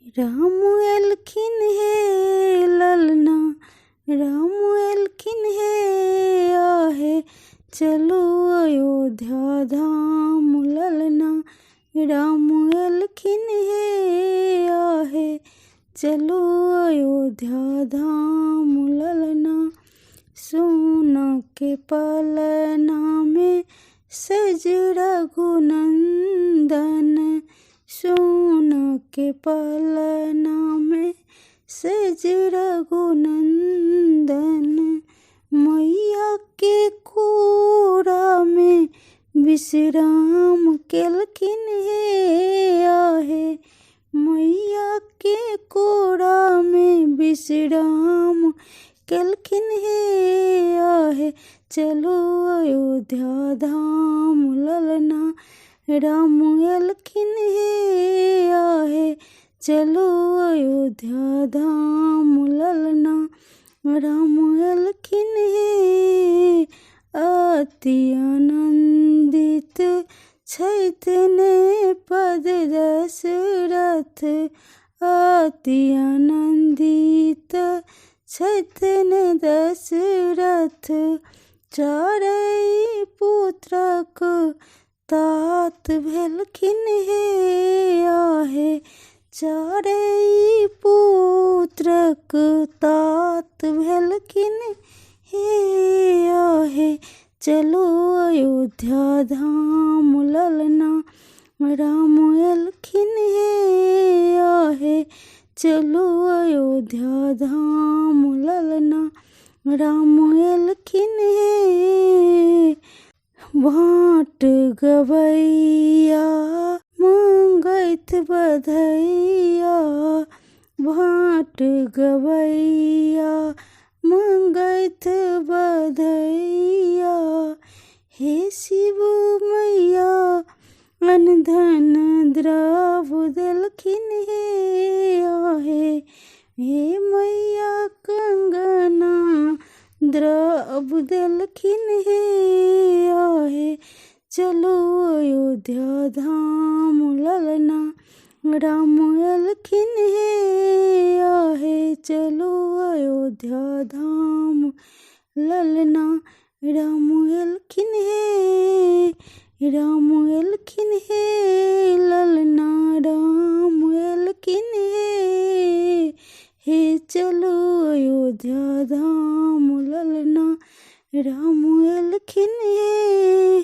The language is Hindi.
राम एलखिन हे ललना, राम एलखिन हे आहे, चलो अयोध्या धाम ललना। राम एलखिन हे आहे, चलो अयोध्या धाम ललना। सोना के पलना में सज रघुनंदन, सोना के पलना में सज रघुनंदन। मैया के कोरा में विश्राम केलखिन हे आहे, मैया के कोरा में विश्राम केलखिन हे आहे, चलो अयोध्या धाम ललना। राम एलखिन हे आहे, चलो अयोध्या धाम ललना। राम एलखिन हे अति आनंदित छैतने पद दशरथ, अति आनंदित छैतने दशरथ। चारै पुत्रक तात भेलखिन हे आहे, चारै पुत्रक तात भेलखिन हे आहे, चलो अयोध्या धाम ललना। राम एलखिन हे आहे, चलो अयोध्या धाम ललना। राम एलखिन हे भाट गवैया मांगैत बधैया, भाट गवैया मांगैत बधैया। हे शिव मैया अनधन द्रव्य देलखिन हे आहे, हे मैया कंगना द्रव्य देलखिन हे आहे, चलो अयोध्या धाम ललना। राम एलखिन हे आहे, चलो अयोध्या धाम ललना। राम एलखिन हे, राम एलखिन हे ललना, राम एलखिन हे चलो अयोध्या धाम ललना। राम एलखिन हे।